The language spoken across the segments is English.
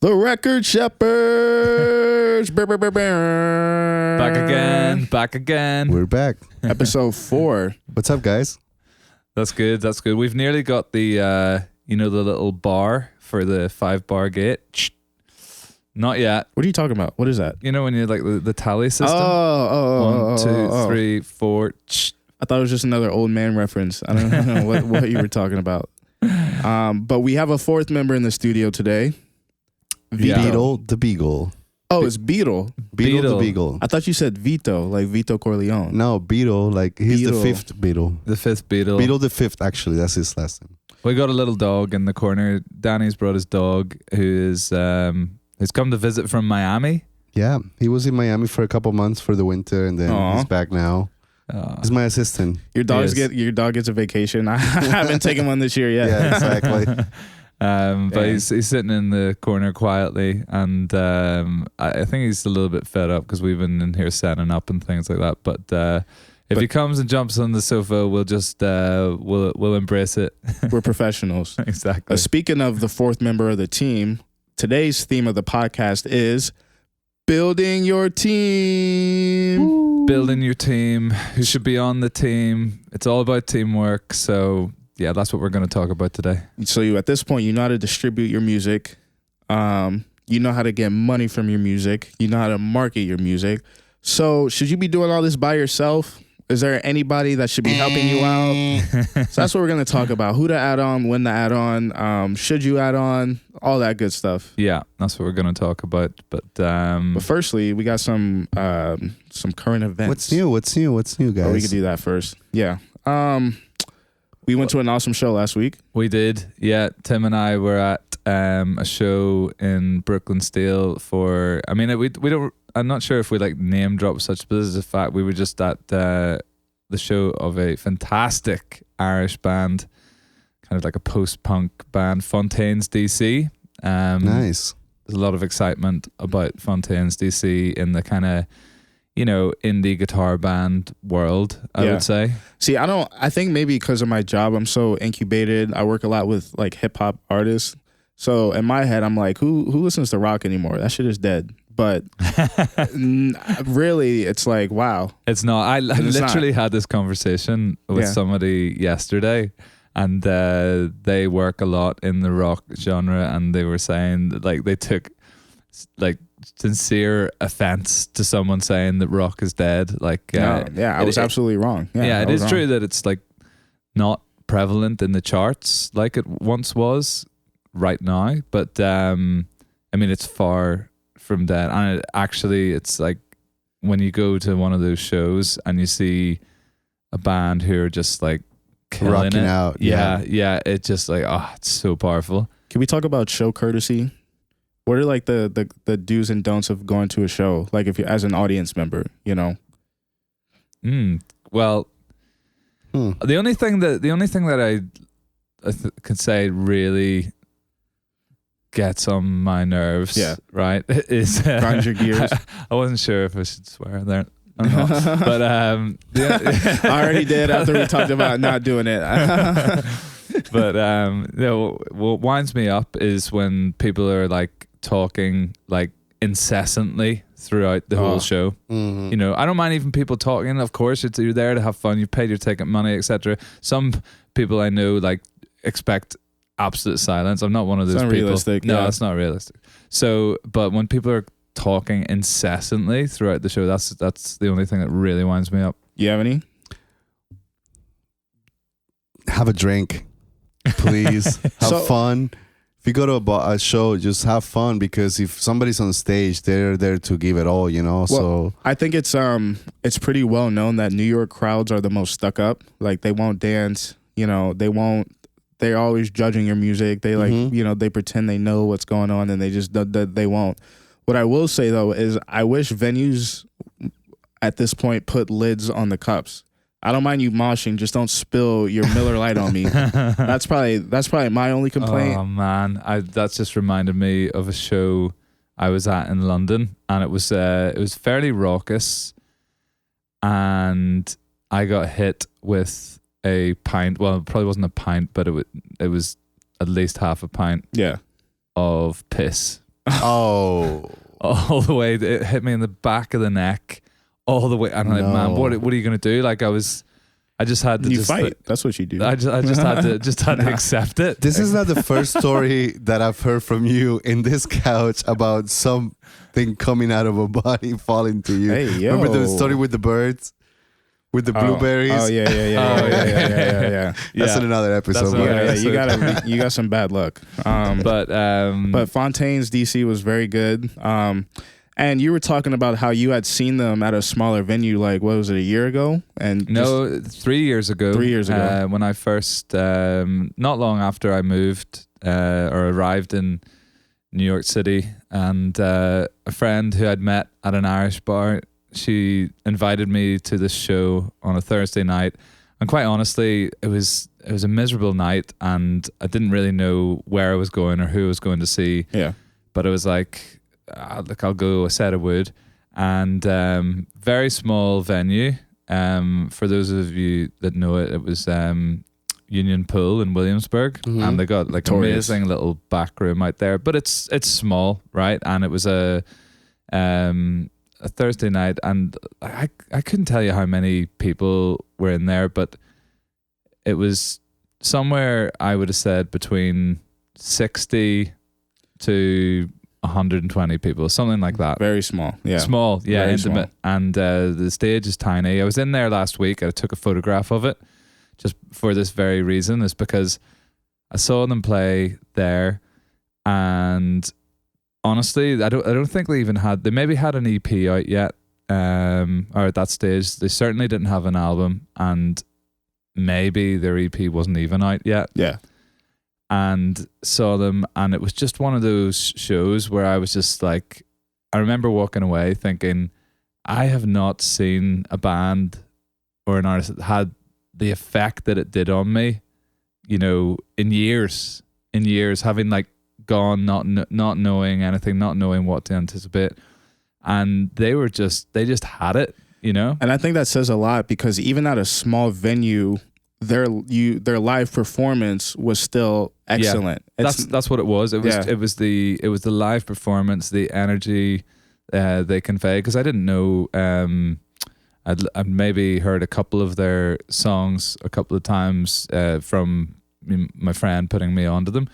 The Record Shepherds. Back again. We're back. Episode 4. What's up, guys? That's good. We've nearly got the, the little bar for the 5-bar gate. Not yet. What are you talking about? What is that? You know when you like the tally system? Oh. 1, 2, 3, 4. I thought it was just another old man reference. I don't know what you were talking about. But we have a fourth member in the studio today. Yeah. Beetle the Beagle. Oh, it's Beetle. Beetle the Beagle. I thought you said Vito, like Vito Corleone. No, Beetle, like he's Beetle. the fifth Beetle. The fifth Beetle. Beetle the fifth, actually. That's his last name. We got a little dog in the corner. Danny's brought his dog who's come to visit from Miami. Yeah, he was in Miami for a couple months for the winter, and then he's back now. He's my assistant. Your dog gets a vacation. I haven't taken one this year yet. Yeah, exactly. But he's sitting in the corner quietly, and I think he's a little bit fed up because we've been in here setting up and things like that. But if he comes and jumps on the sofa, we'll just we'll embrace it. We're professionals. Exactly. Speaking of the fourth member of the team, today's theme of the podcast is building your team. Woo. Building your team. Who should be on the team? It's all about teamwork. So yeah, that's what we're going to talk about today. So at this point, you know how to distribute your music. You know how to get money from your music. You know how to market your music. So should you be doing all this by yourself? Is there anybody that should be helping you out? So that's what we're going to talk about. Who to add on, when to add on, should you add on, all that good stuff. Yeah, that's what we're going to talk about. But firstly, we got some current events. What's new, guys? Oh, we could do that first. Yeah. We went to an awesome show last week. We did. Yeah, Tim and I were at a show in Brooklyn Steel for. I mean, we don't. I'm not sure if we like name drop such, but this is a fact. We were just at the show of a fantastic Irish band, kind of like a post-punk band, Fontaines DC. Nice. There's a lot of excitement about Fontaines DC in the kind of, indie guitar band world, I would say. See, I think maybe because of my job, I'm so incubated. I work a lot with like hip hop artists. So in my head, I'm like, who listens to rock anymore? That shit is dead. But really, it's like, wow. It's not. I literally had this conversation with somebody yesterday, and they work a lot in the rock genre, and they were saying that, like, they took like sincere offense to someone saying that rock is dead. Like, I was absolutely wrong. Yeah, it is true that it's like not prevalent in the charts like it once was right now, but I mean, it's far from dead. And it's like when you go to one of those shows and you see a band who are just like killing rocking it out. Yeah, it's just like, it's so powerful. Can we talk about show courtesy? What are like the do's and don'ts of going to a show? Like if you as an audience member, Well, the only thing that I can say really gets on my nerves, right, is grind your gears. I wasn't sure if I should swear there or not, but I already did after we talked about not doing it. But what winds me up is when people are like talking like incessantly throughout the whole show. Mm-hmm. I don't mind even people talking. Of course, you're there to have fun. You paid your ticket money, etc. Some people I know like expect absolute silence. I'm not one of those people. Unrealistic. No, it's not realistic. So, but when people are talking incessantly throughout the show, that's the only thing that really winds me up. You have any? Have a drink, please. Have fun. If you go to a show, just have fun, because if somebody's on stage, they're there to give it all, Well, so I think it's pretty well known that New York crowds are the most stuck up. Like they won't dance. They won't. They're always judging your music. They they pretend they know what's going on, and they just they won't. What I will say though is I wish venues at this point put lids on the cups. I don't mind you moshing, just don't spill your Miller Lite on me. That's probably my only complaint. Oh man, that's just reminded me of a show I was at in London, and it was fairly raucous, and I got hit with a pint. Well, it probably wasn't a pint, but it was at least half a pint. Yeah. Of piss Oh. all the way. It hit me in the back of the neck, all the way. And I'm like, man, what are you gonna do? Like I just had to fight. That's what you do. I just had to accept it. This is not the first story that I've heard from you in this couch about something coming out of a body falling to you. Hey, yo. Remember the story with the birds? With the blueberries? Oh yeah. That's in another episode. You got some bad luck. But Fontaine's DC was very good. And you were talking about how you had seen them at a smaller venue, like, what was it, a year ago? And 3 years ago. 3 years ago. When I first, not long after I moved or arrived in New York City, and a friend who I'd met at an Irish bar, she invited me to this show on a Thursday night. And quite honestly, it was a miserable night, and I didn't really know where I was going or who I was going to see. Yeah. But it was like, I'll go, I said I would. And very small venue. For those of you that know it, it was Union Pool in Williamsburg. And they got like amazing little back room out there. But it's small, right? And it was a Thursday night, and I couldn't tell you how many people were in there, but it was somewhere, I would have said, between 60 to 120 people, something like that. Very small. Yeah. Small, yeah, Very intimate. small. And the stage is tiny. I was in there last week. I took a photograph of it just for this very reason, is because I saw them play there, and honestly, I don't think they maybe had an EP out yet, or at that stage. They certainly didn't have an album, and maybe their EP wasn't even out yet. Yeah. And saw them, and it was just one of those shows where I was just like, I remember walking away thinking, I have not seen a band or an artist that had the effect that it did on me, in years, having like gone, not knowing anything, not knowing what to anticipate. And they just had it, And I think that says a lot, because even at a small venue, their live performance was still excellent. Yeah, that's what it was. It was the live performance, the energy they convey. Because I didn't know, I'd maybe heard a couple of their songs a couple of times from my friend putting me onto them,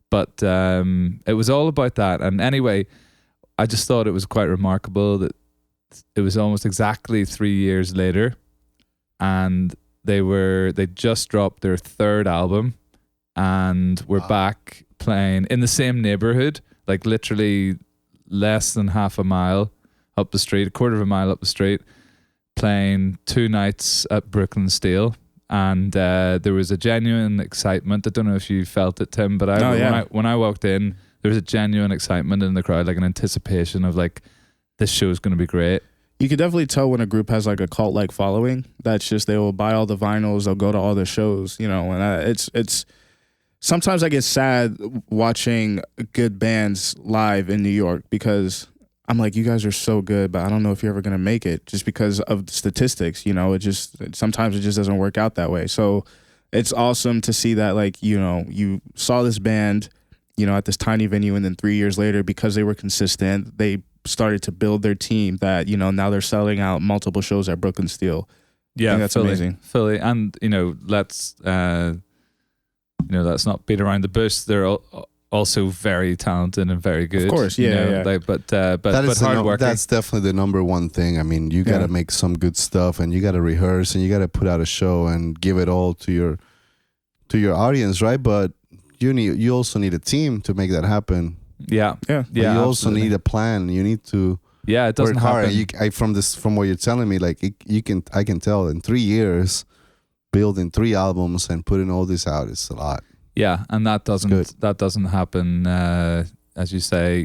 but it was all about that. And anyway, I just thought it was quite remarkable that it was almost exactly 3 years later, and they just dropped their third album, and we're back playing in the same neighborhood, like literally less than half a mile up the street, a quarter of a mile up the street, playing 2 nights at Brooklyn Steel. And there was a genuine excitement. I don't know if you felt it, Tim, but when I walked in, there was a genuine excitement in the crowd, like an anticipation of like, this show's going to be great. You could definitely tell when a group has like a cult-like following. That's just, they will buy all the vinyls, they'll go to all the shows, and it's sometimes I get sad watching good bands live in New York, because I'm like, you guys are so good, but I don't know if you're ever going to make it, just because of the statistics, sometimes it just doesn't work out that way. So it's awesome to see that, like, you saw this band, at this tiny venue, and then 3 years later, because they were consistent, they started to build their team that, now they're selling out multiple shows at Brooklyn Steel. Yeah, that's amazing. Fully. And, let's not beat around the bush. They're also very talented and very good. Of course, yeah. But hard working. That's definitely the number one thing. I mean, you got to make some good stuff, and you got to rehearse, and you got to put out a show and give it all to your audience, right? But you also need a team to make that happen. Yeah. But you also need a plan. You need to it doesn't work hard. happen. From what you're telling me, like I can tell in 3 years, building 3 albums and putting all this out is a lot. Yeah, and that doesn't happen, as you say,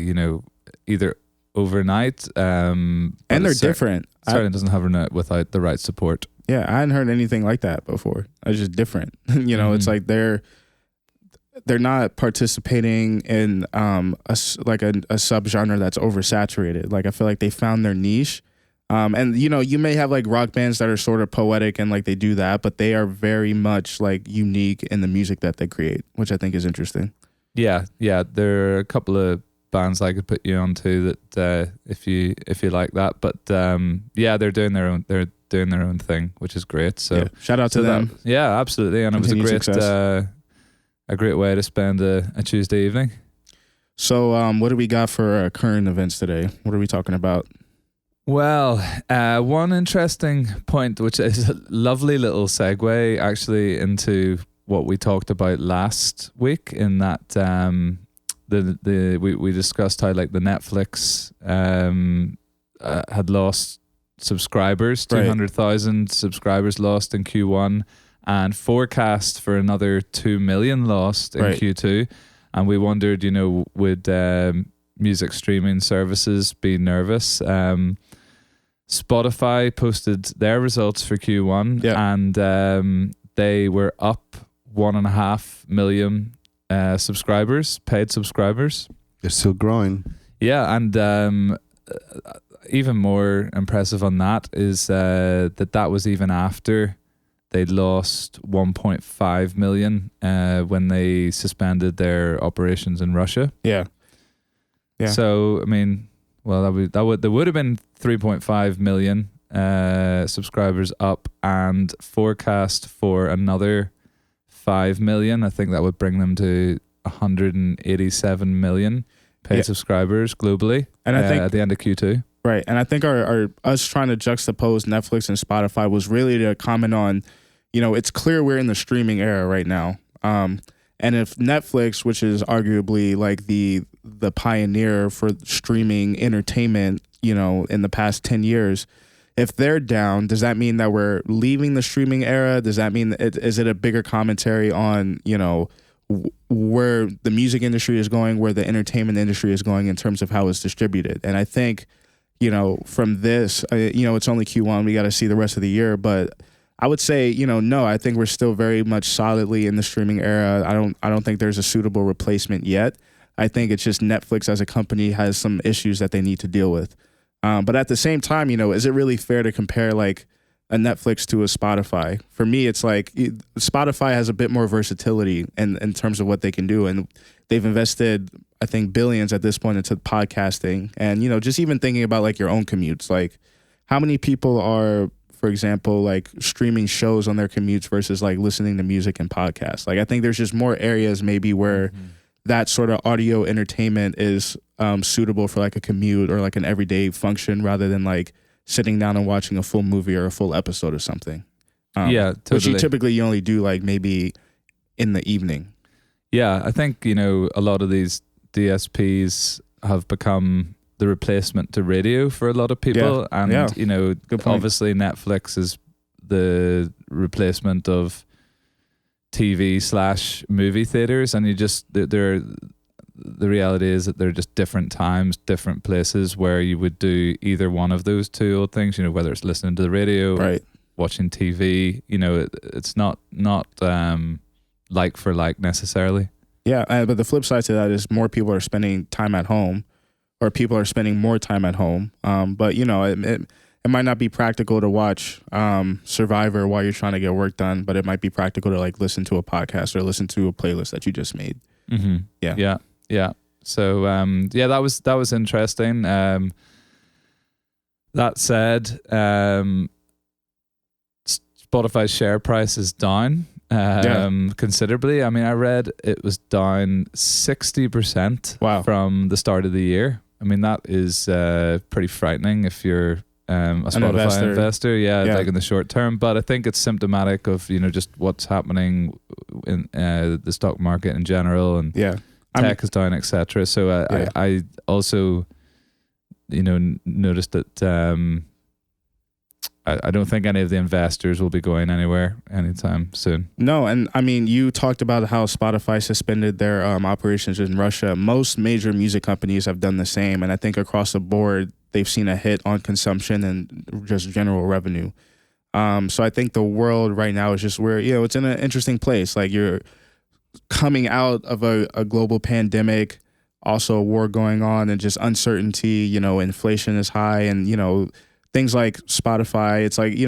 either overnight. And they're different. Certainly doesn't happen without the right support. Yeah, I hadn't heard anything like that before. It's just different. It's like they're not participating in a subgenre that's oversaturated. Like, I feel like they found their niche. And you may have like rock bands that are sort of poetic and like they do that, but they are very much like unique in the music that they create, which I think is interesting. Yeah. There are a couple of bands I could put you on to that if you like that. But yeah, they're doing their own thing, which is great. So shout out to them. Yeah, absolutely. And Continued it was a great way to spend a Tuesday evening. So what do we got for current events today? What are we talking about? Well, one interesting point, which is a lovely little segue actually into what we talked about last week, in that we discussed how like the Netflix had lost subscribers, 200,000 subscribers lost in Q1, and forecast for another 2 million lost in Q2. And we wondered, would music streaming services be nervous? Spotify posted their results for Q1, and they were up 1.5 million subscribers, paid subscribers. They're still growing. Yeah, and even more impressive on that is that was even after they'd lost 1.5 million when they suspended their operations in Russia. Yeah. So I mean, well, there would have been 3.5 million subscribers up, and forecast for another 5 million. I think that would bring them to 187 million paid subscribers globally. And I think at the end of Q2. Right. And I think our us trying to juxtapose Netflix and Spotify was really to comment on, it's clear we're in the streaming era right now. And if Netflix, which is arguably like the pioneer for streaming entertainment, in the past 10 years, if they're down, does that mean that we're leaving the streaming era? Does that mean, is it a bigger commentary on, where the music industry is going, where the entertainment industry is going in terms of how it's distributed? And I think, from this, it's only Q1, we got to see the rest of the year, but I would say, no, I think we're still very much solidly in the streaming era. I don't think there's a suitable replacement yet. I think it's just Netflix as a company has some issues that they need to deal with. But at the same time, is it really fair to compare like a Netflix to a Spotify? For me, it's like Spotify has a bit more versatility in terms of what they can do. And they've invested, I think, billions at this point into podcasting. And, just even thinking about like your own commutes, like how many people are, for example, like streaming shows on their commutes versus like listening to music and podcasts? Like I think there's just more areas maybe where that sort of audio entertainment is suitable for like a commute or like an everyday function rather than like sitting down and watching a full movie or a full episode or something. Yeah, totally. Which you only do like maybe in the evening. Yeah, I think, a lot of these DSPs have become the replacement to radio for a lot of people. And, obviously Netflix is the replacement of TV/movie theaters. And the reality is that they're just different times, different places where you would do either one of those two old things, whether it's listening to the radio, or watching TV, it's not like for like necessarily. Yeah, but the flip side to that is more people are spending time at home, or people are spending more time at home. But it might not be practical to watch Survivor while you're trying to get work done, but it might be practical to like listen to a podcast or listen to a playlist that you just made. Mm-hmm. Yeah. So that was interesting. That said, Spotify's share price is down considerably. I mean, I read it was down 60% from the start of the year. I mean, that is pretty frightening if you're a Spotify investor. Yeah, like in the short term. But I think it's symptomatic of just what's happening in the stock market in general, and tech is down, etc. So I also noticed that I don't think any of the investors will be going anywhere anytime soon. No, and I mean, you talked about how Spotify suspended their operations in Russia. Most major music companies have done the same, and I think across the board, they've seen a hit on consumption and just general revenue. So I think the world right now is just where, it's in an interesting place. Like you're coming out of a global pandemic, also a war going on, and just uncertainty, inflation is high, and, things like Spotify, it's like,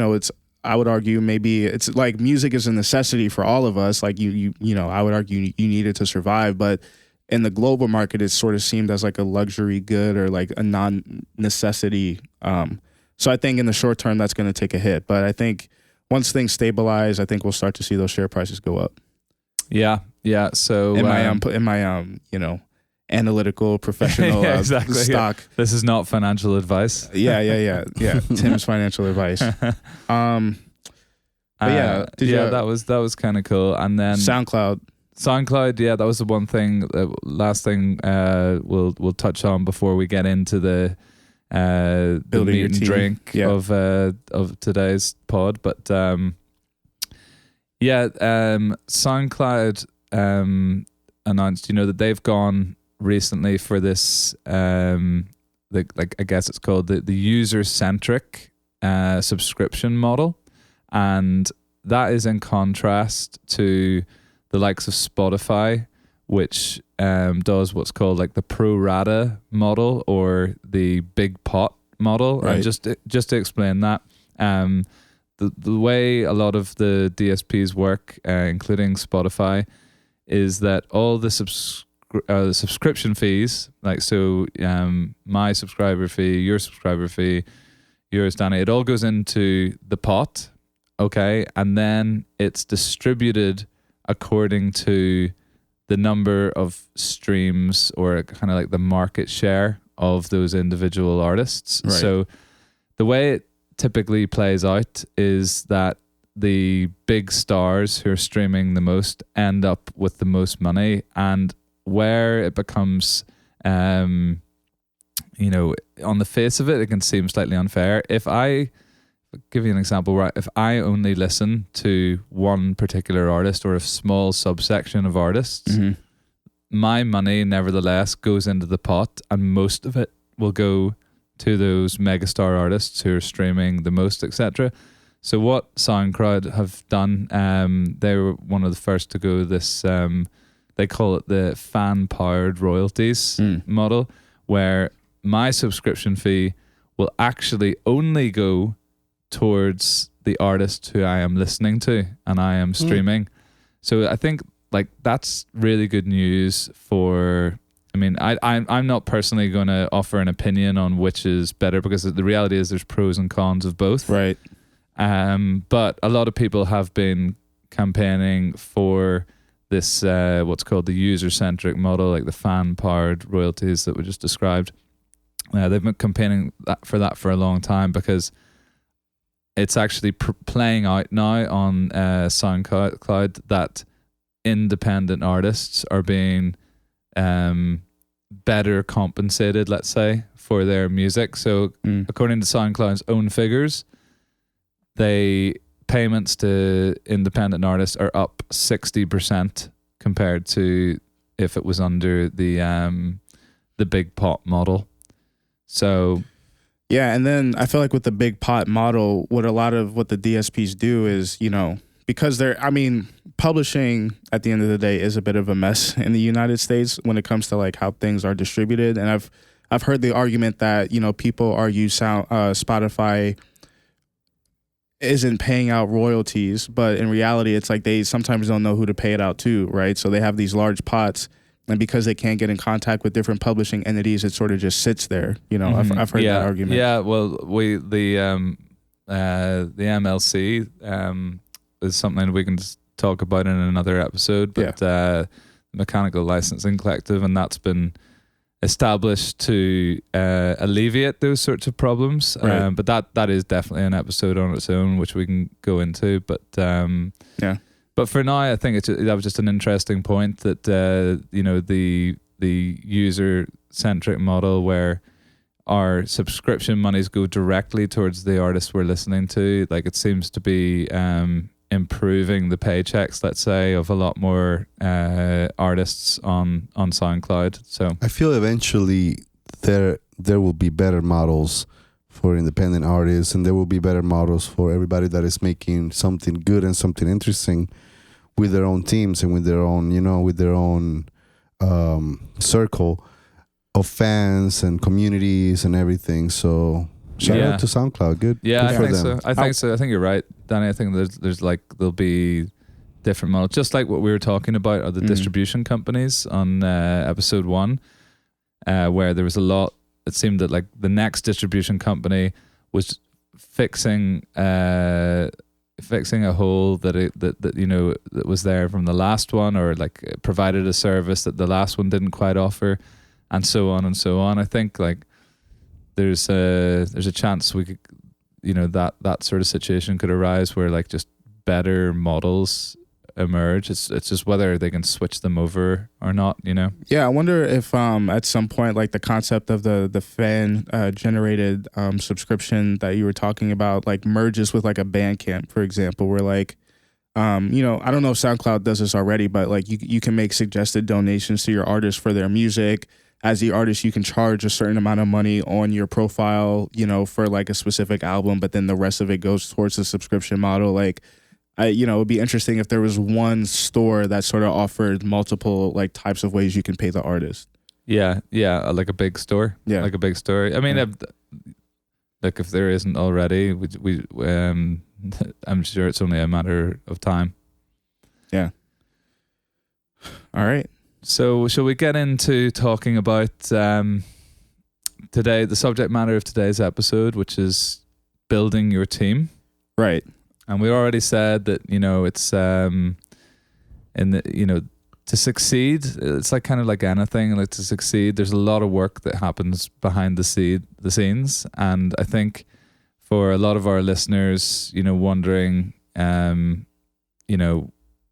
I would argue maybe it's like music is a necessity for all of us. Like I would argue you need it to survive, but in the global market, it's sort of seemed as like a luxury good or like a non-necessity. So I think in the short term, that's going to take a hit. But I think once things stabilize, I think we'll start to see those share prices go up. Yeah. So in my analytical professional exactly, stock. Yeah. This is not financial advice. Yeah. Tim's financial advice. But yeah, that was kind of cool. And then SoundCloud, yeah, that was the one thing. Last thing we'll touch on before we get into the meat and drink of today's pod. But SoundCloud announced, that they've gone recently for this I guess it's called the user-centric subscription model, and that is in contrast to the likes of Spotify, which does what's called like the pro rata model or the big pot model. Right. And just to explain that, the way a lot of the DSPs work, including Spotify, is that all the subscription fees, like my subscriber fee, your subscriber fee, yours, Danny, it all goes into the pot, okay, and then it's distributed according to the number of streams or kind of like the market share of those individual artists. Right. So the way it typically plays out is that the big stars who are streaming the most end up with the most money, and where it becomes, on the face of it, it can seem slightly unfair. If I give you an example, right? If I only listen to one particular artist or a small subsection of artists, my money nevertheless goes into the pot, and most of it will go to those megastar artists who are streaming the most, etc. So what SoundCloud have done, they were one of the first to go this, they call it the fan-powered royalties model, where my subscription fee will actually only go towards the artist who I am listening to and I am streaming. So I think like that's really good news for, I'm not personally going to offer an opinion on which is better, because the reality is there's pros and cons of both. Right. But a lot of people have been campaigning for this, what's called the user-centric model, like the fan-powered royalties that we just described. They've been campaigning for that for a long time, because it's actually playing out now on SoundCloud that independent artists are being better compensated, let's say, for their music. So according to SoundCloud's own figures, payments to independent artists are up 60% compared to if it was under the big pot model. So yeah, and then I feel like with the big pot model, what the DSPs do is, because publishing at the end of the day is a bit of a mess in the United States when it comes to like how things are distributed. And I've heard the argument that, people argue Spotify isn't paying out royalties, but in reality, it's like they sometimes don't know who to pay it out to, right? So they have these large pots, and because they can't get in contact with different publishing entities, it sort of just sits there. I've heard that argument. Yeah, well, the MLC is something we can just talk about in another episode, but Mechanical Licensing Collective, and that's been established to alleviate those sorts of problems. Right. But that is definitely an episode on its own, which we can go into. But But for now, I think that was just an interesting point that the user-centric model where our subscription monies go directly towards the artists we're listening to, like it seems to be improving the paychecks, let's say, of a lot more artists on SoundCloud. So I feel eventually there will be better models for independent artists, and there will be better models for everybody that is making something good and something interesting with their own teams and with their own circle of fans and communities and everything. So shout out to SoundCloud. Good. Yeah, good I for think them. so. I think so. I think you're right, Danny. I think there's there'll be different models, just like what we were talking about are the distribution companies on episode 1, where there was a lot. It seemed that like the next distribution company was fixing a hole that was there from the last one, or like provided a service that the last one didn't quite offer, and so on and so on. I think like there's a chance we could, that sort of situation could arise where like just better models emerge. It's just whether they can switch them over or not, Yeah, I wonder if at some point like the concept of the fan generated subscription that you were talking about like merges with like a Bandcamp, for example, where like I don't know if SoundCloud does this already, but like you can make suggested donations to your artist for their music. As the artist, you can charge a certain amount of money on your profile, for like a specific album, but then the rest of it goes towards the subscription model. Like, it would be interesting if there was one store that sort of offered multiple like types of ways you can pay the artist. Yeah, like a big store. Yeah, like a big store. I mean, like if there isn't already, we I'm sure it's only a matter of time. Yeah. All right. So shall we get into talking about today, the subject matter of today's episode, which is building your team? Right. And we already said that, it's to succeed, it's like kind of like anything, like to succeed, there's a lot of work that happens behind the scenes. And I think for a lot of our listeners, wondering,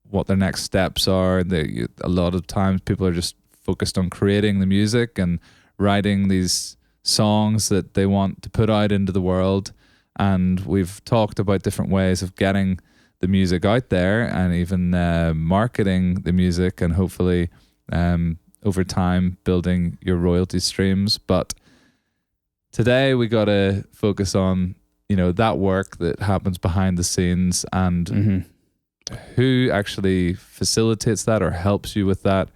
what their next steps are. A lot of times people are just focused on creating the music and writing these songs that they want to put out into the world. And we've talked about different ways of getting the music out there and even marketing the music and hopefully over time building your royalty streams. But today we got to focus on, that work that happens behind the scenes and who actually facilitates that or helps you with that,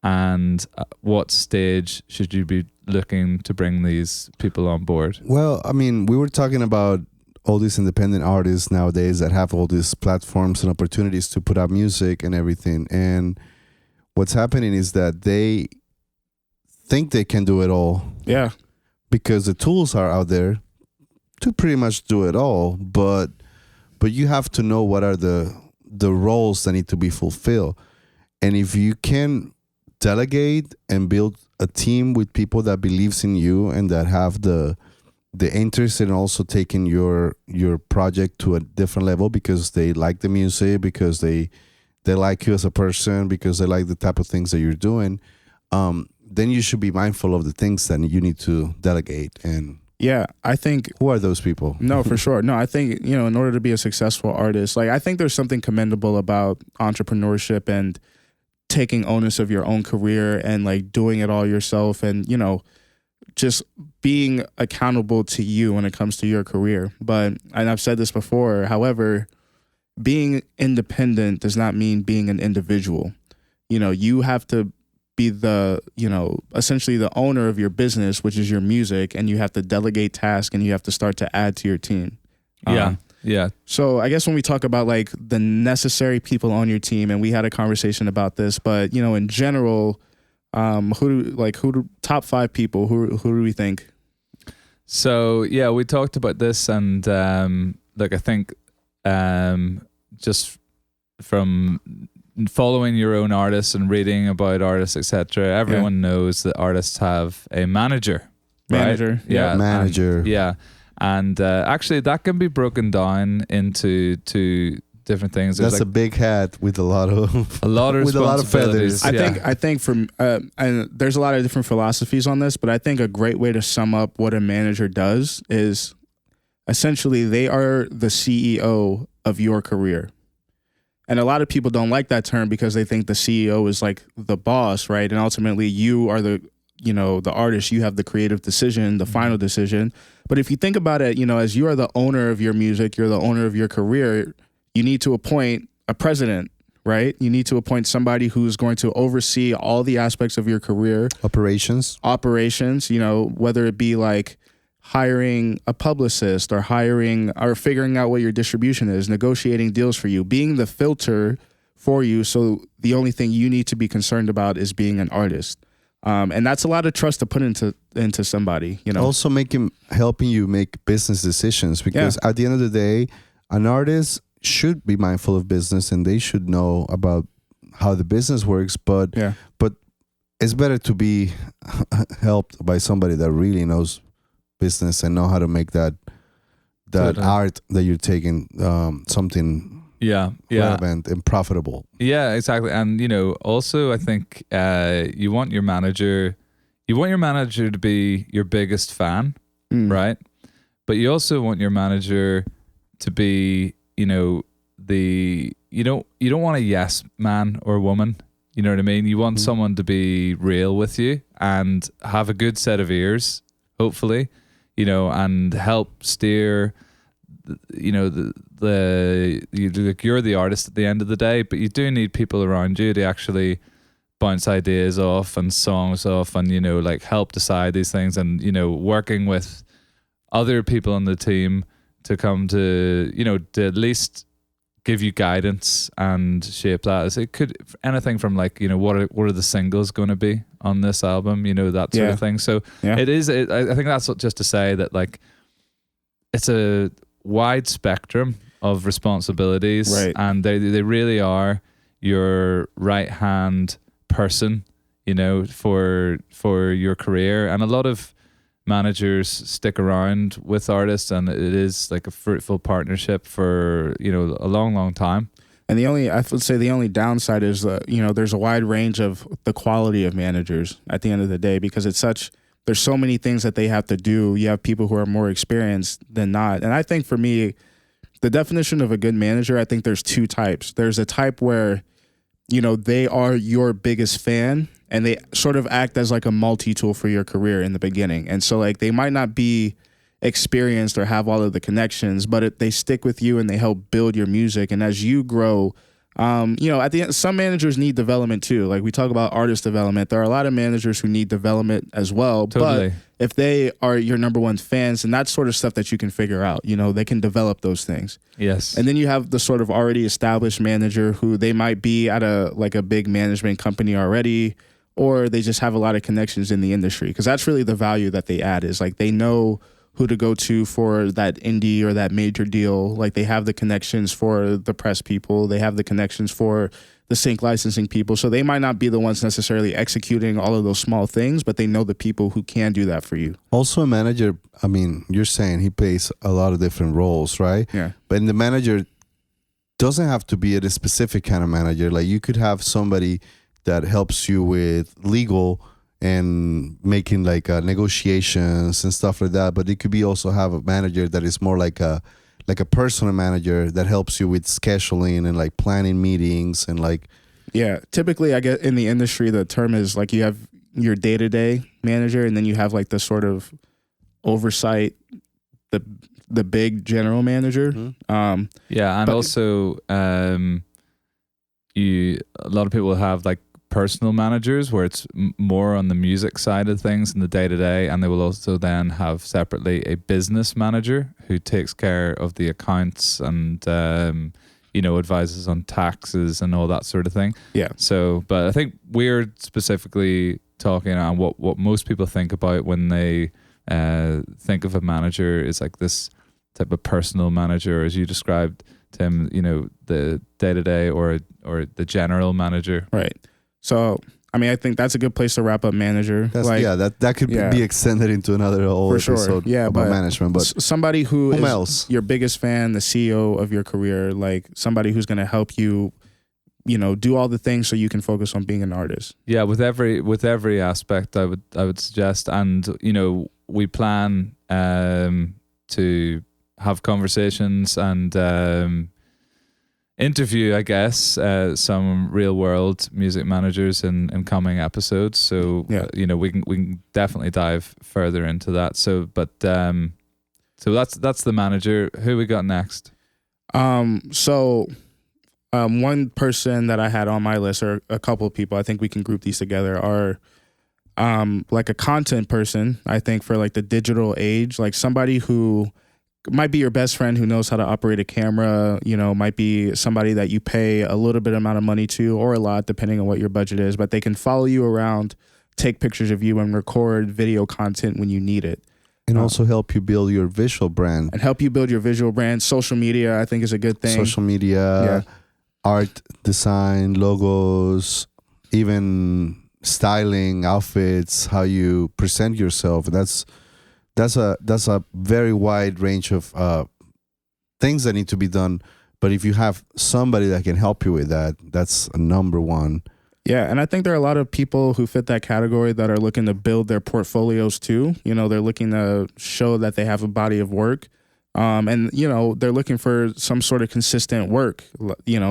and what stage should you be looking to bring these people on board? Well, I mean, we were talking about all these independent artists nowadays that have all these platforms and opportunities to put out music and everything. And what's happening is that they think they can do it all. Yeah. Because the tools are out there to pretty much do it all. But you have to know what are the roles that need to be fulfilled. And if you can delegate and build a team with people that believes in you and that have the interest in also taking your project to a different level because they like the music, because they like you as a person, because they like the type of things that you're doing, then you should be mindful of the things that you need to delegate. And yeah, I think... Who are those people? No, for sure. No, I think, in order to be a successful artist, like I think there's something commendable about entrepreneurship and taking onus of your own career and like doing it all yourself and, just being accountable to you when it comes to your career. But, and I've said this before, however, being independent does not mean being an individual. You have to be the, essentially the owner of your business, which is your music, and you have to delegate tasks and you have to start to add to your team. Yeah. So I guess when we talk about like the necessary people on your team, and we had a conversation about this, but in general, top 5 people, who do we think? So yeah, we talked about this, and I think just from following your own artists and reading about artists, etc., everyone knows that artists have a manager. Manager. Yeah. Manager. And actually that can be broken down into different things. That's like a big hat with a lot of with a lot of feathers. I think from and there's a lot of different philosophies on this, but I think a great way to sum up what a manager does is essentially they are the CEO of your career. And a lot of people don't like that term because they think the CEO is like the boss, right? And ultimately you are the artist, you have the creative decision, the final decision. But if you think about it, as you are the owner of your music, you're the owner of your career, you need to appoint a president, right? You need to appoint somebody who's going to oversee all the aspects of your career. Operations, whether it be like hiring a publicist or figuring out what your distribution is, negotiating deals for you, being the filter for you. So the only thing you need to be concerned about is being an artist. And that's a lot of trust to put into somebody, you know. Also helping you make business decisions, because at the end of the day, an artist should be mindful of business and they should know about how the business works. But it's better to be helped by somebody that really knows business and know how to make that art that you're taking something relevant and profitable. Yeah, exactly. And also I think you want your manager to be your biggest fan, right? But you also want your manager to be, you don't want a yes man or woman. You know what I mean? You want someone to be real with you and have a good set of ears, hopefully, and help steer. You're the artist at the end of the day, but you do need people around you to actually bounce ideas off and songs off and help decide these things, and working with other people on the team to come to to at least give you guidance and shape that. As it could anything from what are the singles going to be on this album, that sort of thing. So I think that's just to say that it's a wide spectrum of responsibilities, right? And they really are your right hand person, for your career. And a lot of managers stick around with artists, and it is like a fruitful partnership for a long time. And I would say the only downside is there's a wide range of the quality of managers at the end of the day, because there's so many things that they have to do. You have people who are more experienced than not. And I think for me, the definition of a good manager, I think there's two types. There's a type where, they are your biggest fan and they sort of act as like a multi-tool for your career in the beginning. And so they might not be experienced or have all of the connections, but they stick with you and they help build your music. And as you grow, at the end, some managers need development too. Like we talk about artist development. There are a lot of managers who need development as well. Totally. But if they are your number one fans, and that's sort of stuff that you can figure out, they can develop those things. Yes. And then you have the sort of already established manager who they might be at a big management company already, or they just have a lot of connections in the industry. Because that's really the value that they add, is they know who to go to for that indie or that major deal. They have the connections for the press people. They have the connections for the sync licensing people. So they might not be the ones necessarily executing all of those small things, but they know the people who can do that for you. Also a manager, I mean, you're saying he plays a lot of different roles, right? Yeah. But the manager doesn't have to be a specific kind of manager. You could have somebody that helps you with legal and making negotiations and stuff like that, but it could be also have a manager that is more like a personal manager that helps you with scheduling and planning meetings and typically I get in the industry the term is you have your day-to-day manager, and then you have the sort of oversight, the big general manager. And also a lot of people have personal managers where it's more on the music side of things in the day-to-day, and they will also then have separately a business manager who takes care of the accounts and advises on taxes and all that sort of thing. So but I think we're specifically talking on what most people think about when they think of a manager is this type of personal manager, as you described, Tim, the day-to-day or the general manager, right? So, I mean, I think that's a good place to wrap up manager. That could be extended into another whole episode about management. But somebody who is else? Your biggest fan, the CEO of your career, somebody who's going to help you, do all the things so you can focus on being an artist. Yeah, with every aspect, I would suggest, and we plan to have conversations and interview, I guess, some real world music managers in coming episodes. So we can definitely dive further into that. So that's the manager. Who we got next? One person that I had on my list, or a couple of people, I think we can group these together, are a content person. I think for the digital age, somebody who might be your best friend who knows how to operate a camera, might be somebody that you pay a little bit amount of money to, or a lot, depending on what your budget is, but they can follow you around, take pictures of you, and record video content when you need it. And also help you build your visual brand. And help you build your visual brand. Social media, I think, is a good thing. Social media, art, design, logos, even styling, outfits, how you present yourself. That's a very wide range of things that need to be done. But if you have somebody that can help you with that, that's a number one. Yeah, and I think there are a lot of people who fit that category that are looking to build their portfolios too. They're looking to show that they have a body of work. And they're looking for some sort of consistent work,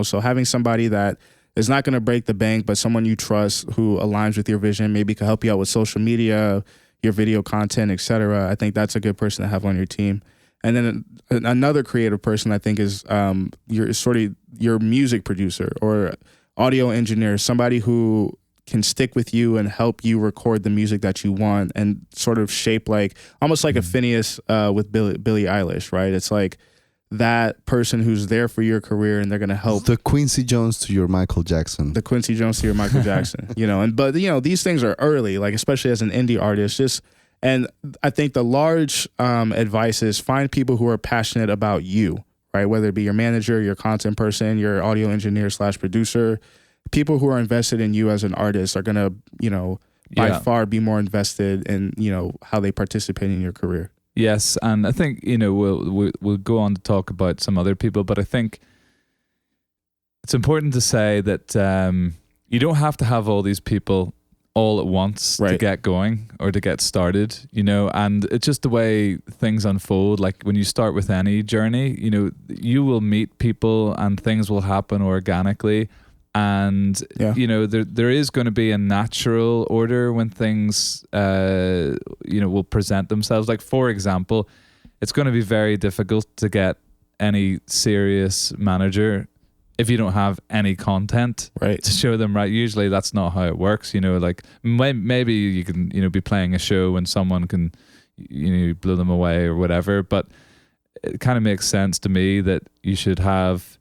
so having somebody that is not going to break the bank, but someone you trust who aligns with your vision, maybe can help you out with social media, your video content, etc. I think that's a good person to have on your team. And then another creative person I think is your music producer or audio engineer, somebody who can stick with you and help you record the music that you want and sort of shape almost like a Phineas with Billie Eilish, right? It's like that person who's there for your career and they're going to help. The Quincy Jones to your Michael Jackson. The Quincy Jones to your Michael Jackson, but these things are early, especially as an indie artist, and I think the large advice is find people who are passionate about you, right? Whether it be your manager, your content person, your audio engineer / producer, people who are invested in you as an artist are going to, by far be more invested in, how they participate in your career. Yes, and I think we'll go on to talk about some other people, but I think it's important to say that you don't have to have all these people all at once to get going or to get started, and it's just the way things unfold. Like when you start with any journey, you will meet people and things will happen organically. And there is going to be a natural order when things will present themselves. Like for example, it's going to be very difficult to get any serious manager if you don't have any content to show them. Right, usually that's not how it works. Maybe you can be playing a show and someone can blow them away or whatever, but it kind of makes sense to me that you should have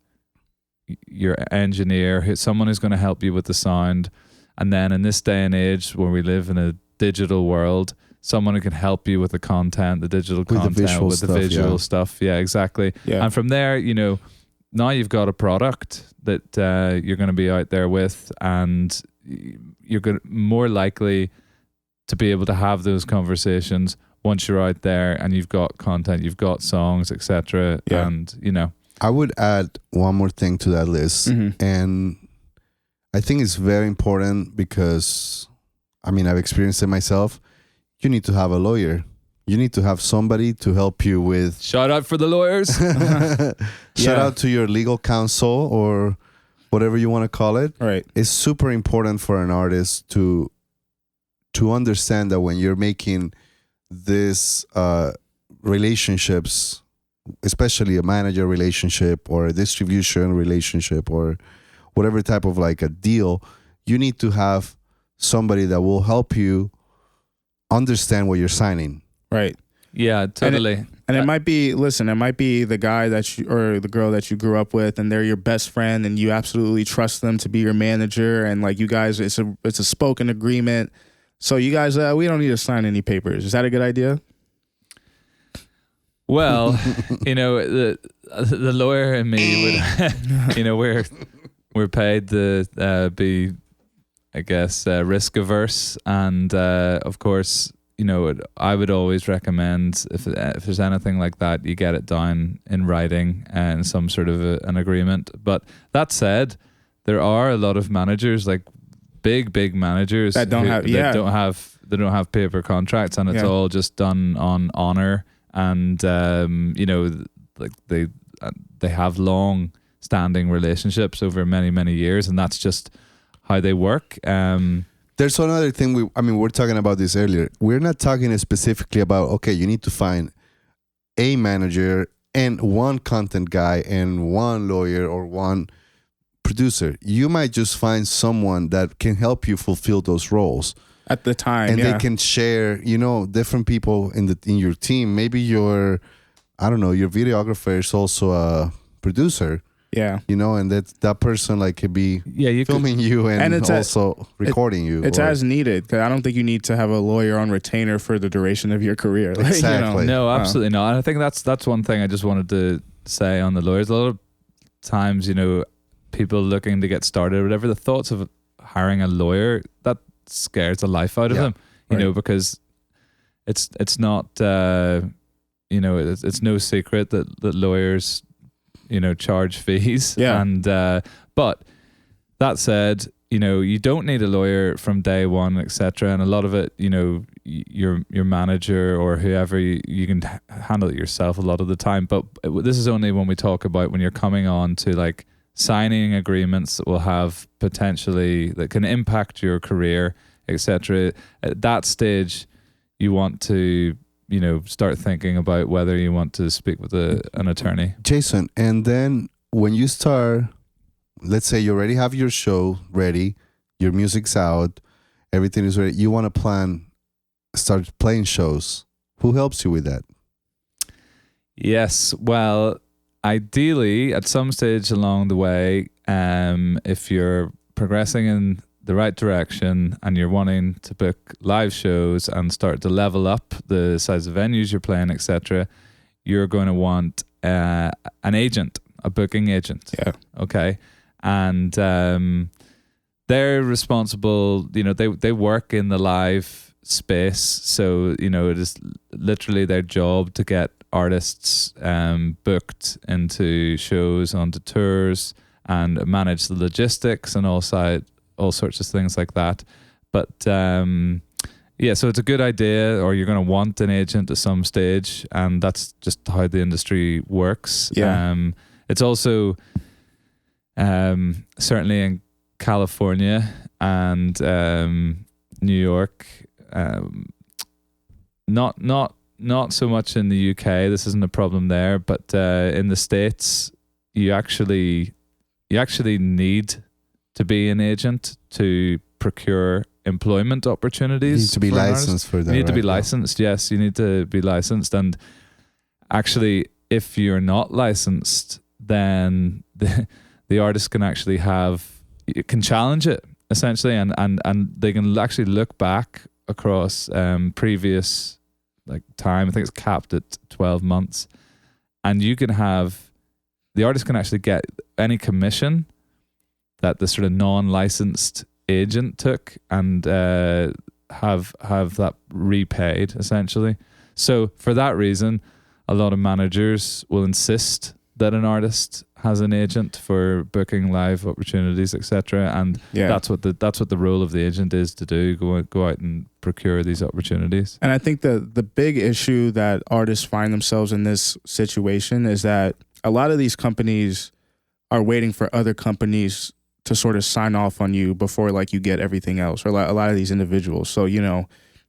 your engineer, someone who's going to help you with the sound, and then in this day and age where we live in a digital world, someone who can help you with the content, the digital content, with the visual stuff. Yeah, exactly. Yeah. And from there, now you've got a product that you're going to be out there with, and you're more likely to be able to have those conversations once you're out there and you've got content, you've got songs, etc. Yeah. And I would add one more thing to that list. And I think it's very important because, I've experienced it myself. You need to have a lawyer. You need to have somebody to help you with... Shout out for the lawyers. Shout out to your legal counsel or whatever you want to call it. Right. It's super important for an artist to understand that when you're making this relationships, especially a manager relationship or a distribution relationship or whatever type of a deal, you need to have somebody that will help you understand what you're signing. Right. Yeah, totally. And it might be, it might be the guy or the girl that you grew up with and they're your best friend and you absolutely trust them to be your manager and you guys, it's a spoken agreement. So you guys, we don't need to sign any papers. Is that a good idea? Well, the lawyer and me would, we're paid to be, I guess, risk averse, and of course, I would always recommend if there's anything like that, you get it down in writing and some sort of an agreement. But that said, there are a lot of managers, big managers that don't have paper contracts, and it's all just done on honor. And they have long standing relationships over many years, and that's just how they work. There's another thing we were talking about this earlier. We're not talking specifically about, okay, you need to find a manager and one content guy and one lawyer or one producer. You might just find someone that can help you fulfill those roles at the time, and they can share, different people in your team. Maybe your I don't know, your videographer is also a producer. Yeah. You know, and that person like could be filming you and it's also recording you. It's as needed, because I don't think you need to have a lawyer on retainer for the duration of your career. Like, Exactly. No, absolutely not. And I think that's one thing I just wanted to say on the lawyers. A lot of times, you know, people looking to get started or whatever, the thoughts of hiring a lawyer, that scares the life out of them, you know, because it's not, you know, it's no secret that lawyers, you know, charge fees. Yeah. And but that said, you know, you don't need a lawyer from day one, etc. And a lot of it, you know, your manager or whoever, you can handle it yourself a lot of the time. But this is only when we talk about when you're coming on to like signing agreements that will have potentially that can impact your career, etc. At that stage, you want to, you know, start thinking about whether you want to speak with an attorney. Jason, and then when you start, let's say you already have your show ready, your music's out, everything is ready, you want to start playing shows. Who helps you with that? Yes, well, ideally at some stage along the way, if you're progressing in the right direction and you're wanting to book live shows and start to level up the size of venues you're playing, etc., you're going to want an agent, a booking agent. Yeah. Okay. And they're responsible, you know, they work in the live space. So, you know, it is literally their job to get artists booked into shows, onto tours, and manage the logistics and all sorts of things like that. But yeah, so it's a good idea, or you're going to want an agent at some stage, and that's just how the industry works. Yeah. It's also certainly in California and New York, not so much in the UK. This isn't a problem there, but in the States, you actually need to be an agent to procure employment opportunities. You need to be licensed for that. You need to be licensed. Yes, you need to be licensed. And actually, if you're not licensed, then the artist can actually can challenge it essentially, and they can actually look back across previous like time. I think it's capped at 12 months, and the artist can actually get any commission that the sort of non-licensed agent took and have that repaid essentially. So for that reason, a lot of managers will insist that an artist has an agent for booking live opportunities, etc. And that's what the role of the agent is, to do, go out and procure these opportunities. And I think the big issue that artists find themselves in this situation is that a lot of these companies are waiting for other companies to sort of sign off on you before like you get everything else, or a lot of these individuals. So, you know,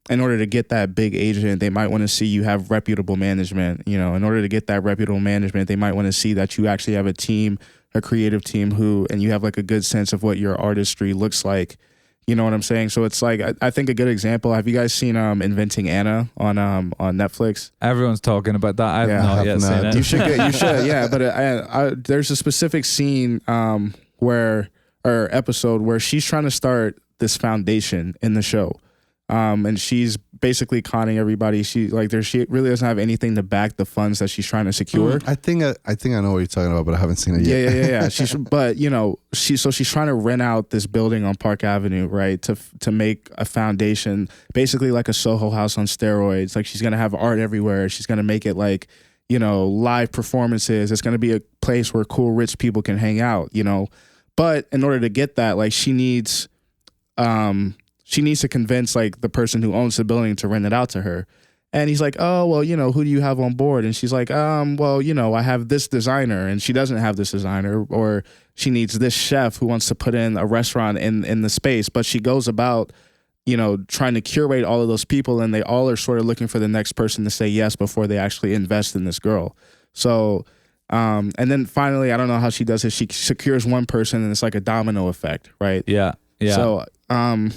in order to get that big agent, they might want to see you have reputable management. You know, in order to get that reputable management, they might want to see that you actually have a team, a creative team and you have like a good sense of what your artistry looks like. You know what I'm saying? So it's like, I think a good example, have you guys seen Inventing Anna on Netflix? Everyone's talking about that. I have not yet seen it. You should, yeah. But there's a specific scene episode where she's trying to start this foundation in the show. And she's basically conning everybody. She really doesn't have anything to back the funds that she's trying to secure. I think I know what you're talking about, but I haven't seen it yet. Yeah. She's trying to rent out this building on Park Avenue, right, to make a foundation, basically like a Soho House on steroids. Like, she's gonna have art everywhere. She's gonna make it like, you know, live performances. It's gonna be a place where cool rich people can hang out, you know. But in order to get that, like, she needs to convince like the person who owns the building to rent it out to her. And he's like, oh, well, you know, who do you have on board? And she's like, well, you know, I have this designer, and she doesn't have this designer, or she needs this chef who wants to put in a restaurant in the space. But she goes about, you know, trying to curate all of those people, and they all are sort of looking for the next person to say yes before they actually invest in this girl. So, and then finally, I don't know how she does it. She secures one person, and it's like a domino effect, right? Yeah. Yeah.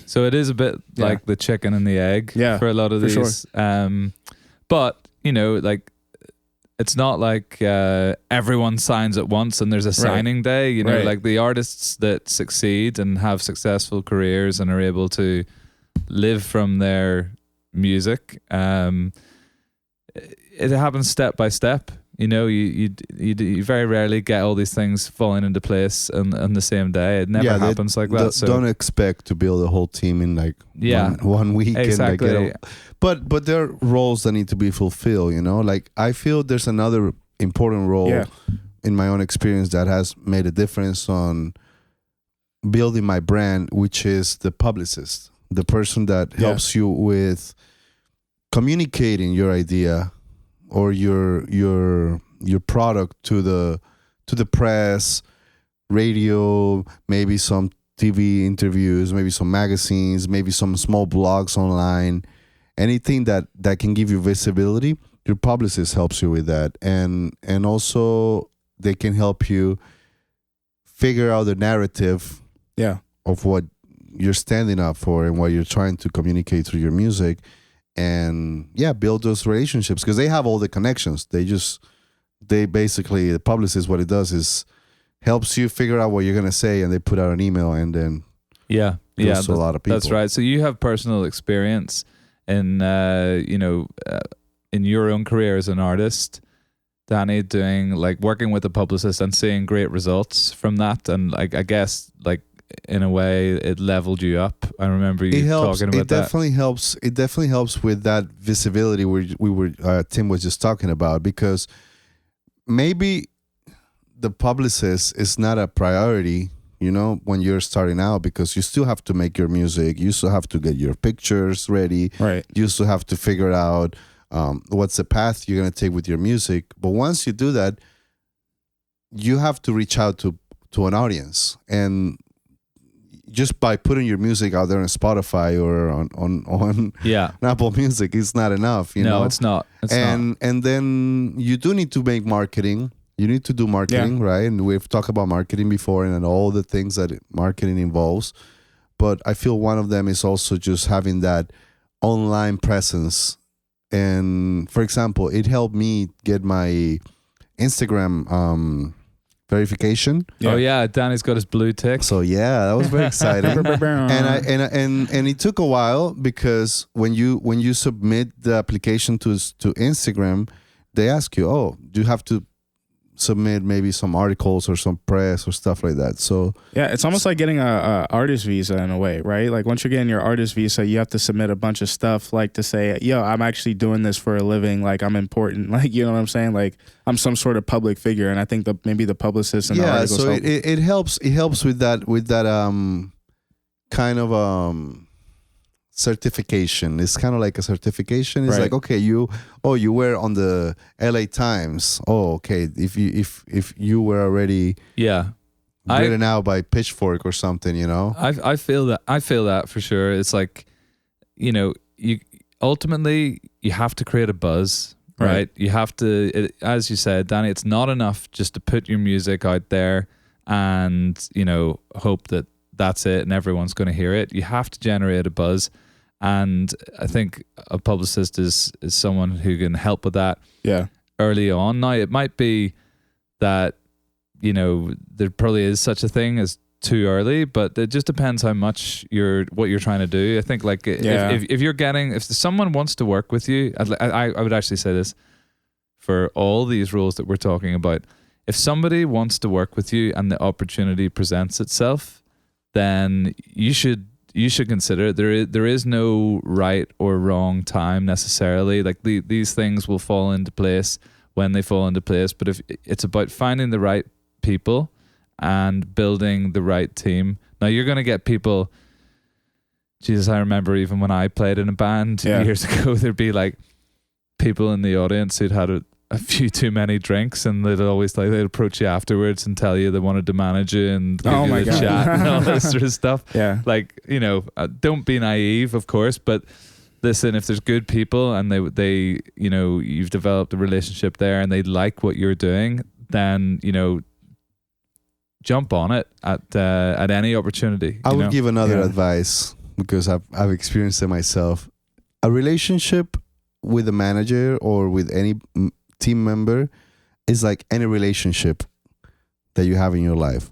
So it is a bit like the chicken and the egg for a lot of these. Sure. But, you know, like, it's not like everyone signs at once and there's a signing day. You know, like the artists that succeed and have successful careers and are able to live from their music, it happens step by step. You know, you very rarely get all these things falling into place on the same day. It never happens like that. So don't expect to build a whole team in like one week. Exactly. But there are roles that need to be fulfilled. You know, like I feel there's another important role in my own experience that has made a difference on building my brand, which is the publicist, the person that helps you with communicating your idea or your product to the press, radio, maybe some TV interviews, maybe some magazines, maybe some small blogs online, anything that can give you visibility. Your publicist helps you with that, and also they can help you figure out the narrative of what you're standing up for and what you're trying to communicate through your music. And build those relationships because they have all the connections. They basically, the publicist, what it does is helps you figure out what you're going to say, and they put out an email, and then goes to a lot of people. That's right. So you have personal experience in in your own career as an artist, Danny, doing like working with a publicist and seeing great results from that, and like I guess like in a way it leveled you up. I remember you talking about that. It definitely helps with that visibility Tim was just talking about, because maybe the publicist is not a priority, you know, when you're starting out, because you still have to make your music, you still have to get your pictures ready, right? You still have to figure out what's the path you're going to take with your music. But once you do that, you have to reach out to an audience, and just by putting your music out there on Spotify or on Apple Music, it's not enough. You know? No, it's not. And then you do need to make marketing. You need to do marketing, right? And we've talked about marketing before and all the things that marketing involves. But I feel one of them is also just having that online presence. And for example, it helped me get my Instagram verification. Oh yeah, Danny's got his blue tick. So that was very exciting. and it took a while, because when you submit the application to Instagram, they ask you, do you have to submit maybe some articles or some press or stuff like that? So it's almost like getting a artist visa in a way, right? Like once you're getting your artist visa, you have to submit a bunch of stuff, like to say, I'm actually doing this for a living, like I'm important, like, you know what I'm saying, like I'm some sort of public figure. And I think maybe the publicist and the articles so it helps with that kind of certification. It's kind of like a certification. It's like, okay, you were on the LA Times. Oh, okay. If you were already written out by Pitchfork or something, you know. I feel that for sure. It's like, you know, you ultimately you have to create a buzz, right? You have to, as you said, Danny, it's not enough just to put your music out there and, you know, hope that that's it and everyone's going to hear it. You have to generate a buzz, and I think a publicist is someone who can help with that early on. Now, it might be that, you know, there probably is such a thing as too early, but it just depends how much what you're trying to do. I think like if someone wants to work with you, I would actually say this for all these roles that we're talking about. If somebody wants to work with you and the opportunity presents itself, then you should consider it. There is no right or wrong time necessarily. Like these things will fall into place when they fall into place. But if it's about finding the right people and building the right team. Now you're going to get people. Jesus, I remember even when I played in a band years ago, there'd be like people in the audience who'd had a few too many drinks, and they'd approach you afterwards and tell you they wanted to manage you and give you the chat and all this sort of stuff. Like, you know, don't be naive, of course, but listen, if there's good people and they you know, you've developed a relationship there and they like what you're doing, then, you know, jump on it at any opportunity. I would give another advice, because I've experienced it myself. A relationship with a manager or with any team member is like any relationship that you have in your life.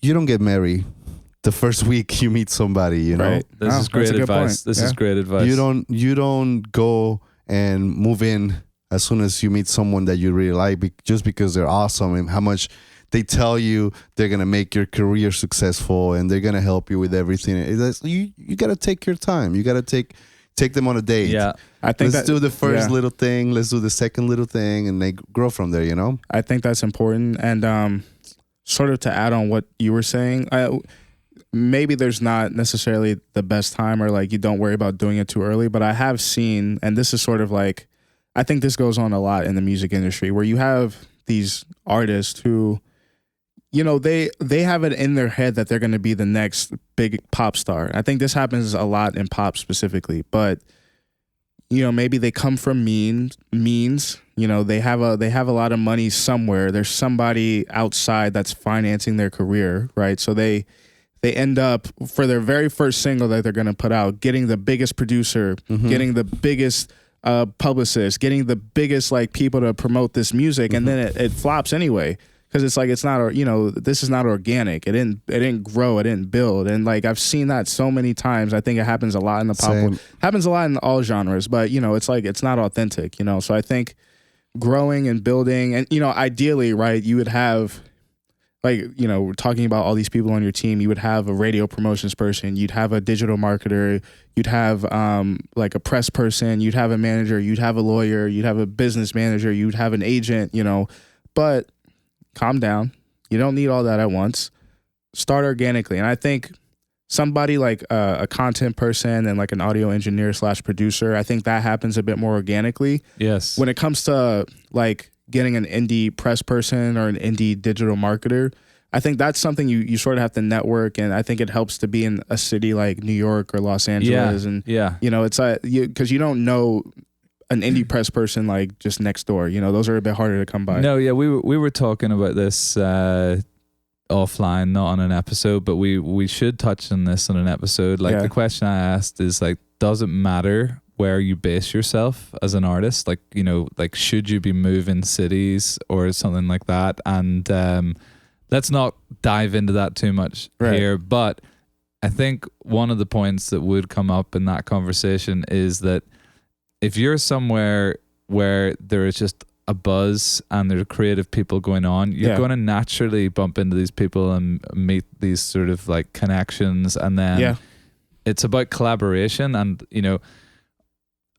You don't get married the first week you meet somebody, you know. Right. This is great advice. This is great advice. You don't go and move in as soon as you meet someone that you really like just because they're awesome and how much they tell you they're gonna make your career successful and they're gonna help you with everything. You gotta take your time. You gotta take them on a date. Yeah, I think let's do the first little thing. Let's do the second little thing, and they grow from there. You know. I think that's important. And sort of to add on what you were saying, maybe there's not necessarily the best time, or like you don't worry about doing it too early. But I have seen, and this is sort of like, I think this goes on a lot in the music industry, where you have these artists who, you know, they have it in their head that they're going to be the next big pop star. I think this happens a lot in pop specifically, but you know, maybe they come from means, you know, they have a lot of money somewhere. There's somebody outside that's financing their career, right? So they end up, for their very first single that they're going to put out, getting the biggest producer, getting the biggest publicist, getting the biggest like people to promote this music, and then it flops anyway. Because it's like, it's not, you know, this is not organic. It didn't grow. It didn't build. And like, I've seen that so many times. I think it happens a lot in the pop world. Happens a lot in all genres. But, you know, it's like, it's not authentic, you know. So I think growing and building, and, you know, ideally, right, you would have, like, you know, we're talking about all these people on your team. You would have a radio promotions person. You'd have a digital marketer. You'd have like a press person. You'd have a manager. You'd have a lawyer. You'd have a business manager. You'd have an agent, you know. But calm down. You don't need all that at once. Start organically. And I think somebody like a content person and like an audio engineer / producer, I think that happens a bit more organically. Yes. When it comes to like getting an indie press person or an indie digital marketer, I think that's something you sort of have to network. And I think it helps to be in a city like New York or Los Angeles. And, you know, it's because you don't know an indie press person like just next door. You know, those are a bit harder to come by. No, yeah, we were talking about this offline, not on an episode, but we should touch on this on an episode. Like the question I asked is like, does it matter where you base yourself as an artist? Like, you know, like should you be moving cities or something like that? And let's not dive into that too much here, but I think one of the points that would come up in that conversation is that if you're somewhere where there is just a buzz and there are creative people going on, you're going to naturally bump into these people and meet these sort of like connections. And then it's about collaboration. And, you know,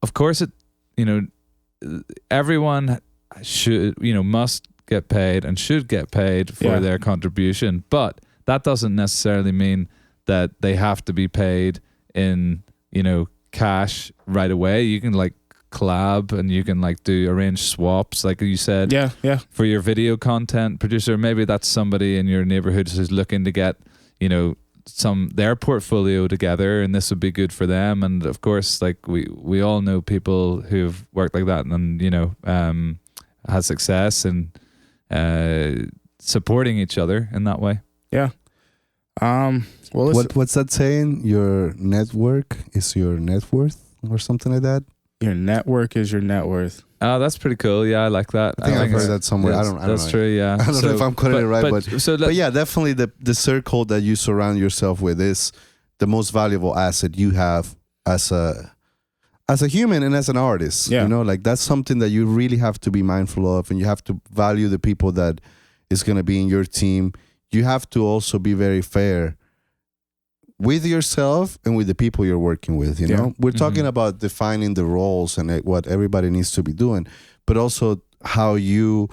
of course everyone should, you know, must get paid and should get paid for their contribution. But that doesn't necessarily mean that they have to be paid in, you know, cash right away. You can like collab and you can like arrange swaps, like you said, for your video content producer. Maybe that's somebody in your neighborhood who's looking to get, you know, their portfolio together, and this would be good for them. And of course, like we all know people who've worked like that and, you know, had success and supporting each other in that way. Well, what's that saying? Your network is your net worth, or something like that. Your network is your net worth. Oh, that's pretty cool. Yeah, I like that. I think I've heard that somewhere. I don't know. That's true, yeah. I don't know if I'm quoting it right, but yeah, definitely the circle that you surround yourself with is the most valuable asset you have as a human and as an artist. You know, like that's something that you really have to be mindful of, and you have to value the people that is going to be in your team. You have to also be very fair with yourself and with the people you're working with. You know, we're talking about defining the roles and what everybody needs to be doing, but also how you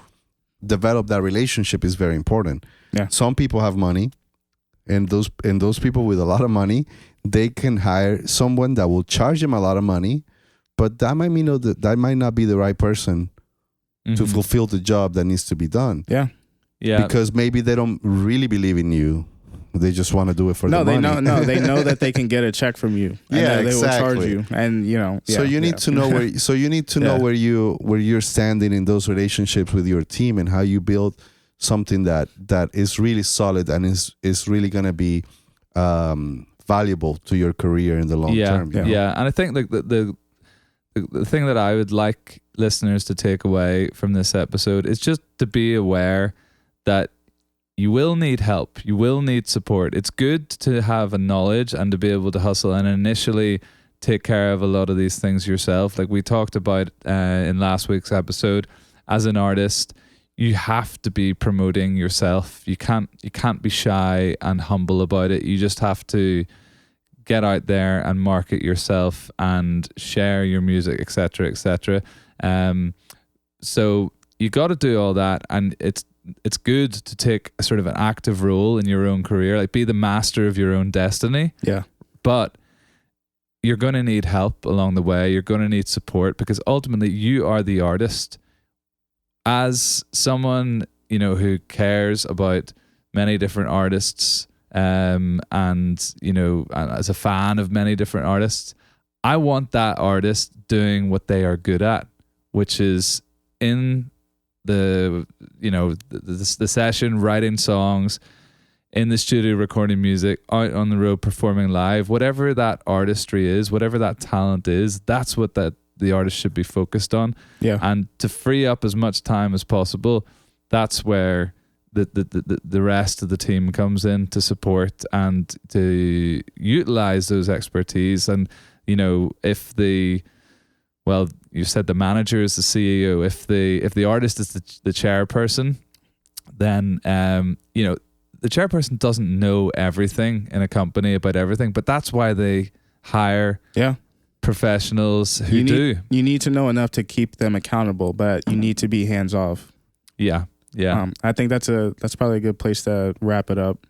develop that relationship is very important. Some people have money, and those people with a lot of money, they can hire someone that will charge them a lot of money, but that might mean that might not be the right person to fulfill the job that needs to be done. Because maybe they don't really believe in you. They just want to do it for the money. They know that they can get a check from you. And they will charge you. And you know, so you need to know where. So you need to know where you're standing in those relationships with your team, and how you build something that is really solid and is really going to be valuable to your career in the long term. And I think like the the thing that I would like listeners to take away from this episode is just to be aware that you will need help. You will need support. It's good to have a knowledge and to be able to hustle and initially take care of a lot of these things yourself. Like we talked about in last week's episode, as an artist, you have to be promoting yourself. You can't be shy and humble about it. You just have to get out there and market yourself and share your music, etc., etc. So you got to do all that, and it's good to take a sort of an active role in your own career, like be the master of your own destiny. Yeah. But you're going to need help along the way. You're going to need support, because ultimately you are the artist. As someone, you know, who cares about many different artists, and, you know, as a fan of many different artists, I want that artist doing what they are good at, which is in the, you know, the session, writing songs, in the studio recording music, out on the road performing live, whatever that artistry is, whatever that talent is, that's what the artist should be focused on. Yeah. And to free up as much time as possible, that's where the rest of the team comes in to support and to utilize those expertise. And, you know, if you said the manager is the CEO, if the artist is the chairperson, then you know, the chairperson doesn't know everything in a company about everything, but that's why they hire professionals who do. You need to know enough to keep them accountable, but you need to be hands off. Yeah. I think that's probably a good place to wrap it up.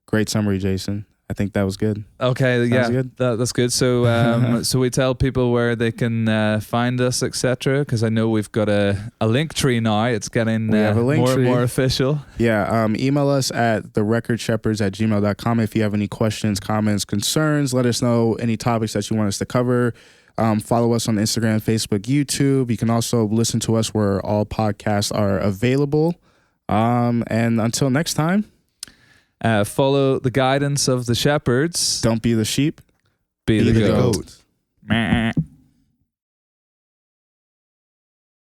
Great summary, Jason. I think that was good. Okay, yeah, good. That's good. So, so we tell people where they can find us, etc. Because I know we've got a link tree now. It's getting more and more official. Yeah. Email us at therecordshepherds@gmail.com if you have any questions, comments, concerns. Let us know any topics that you want us to cover. Follow us on Instagram, Facebook, YouTube. You can also listen to us where all podcasts are available. And until next time, follow the guidance of the shepherds. Don't be the sheep. Be the goat. goat.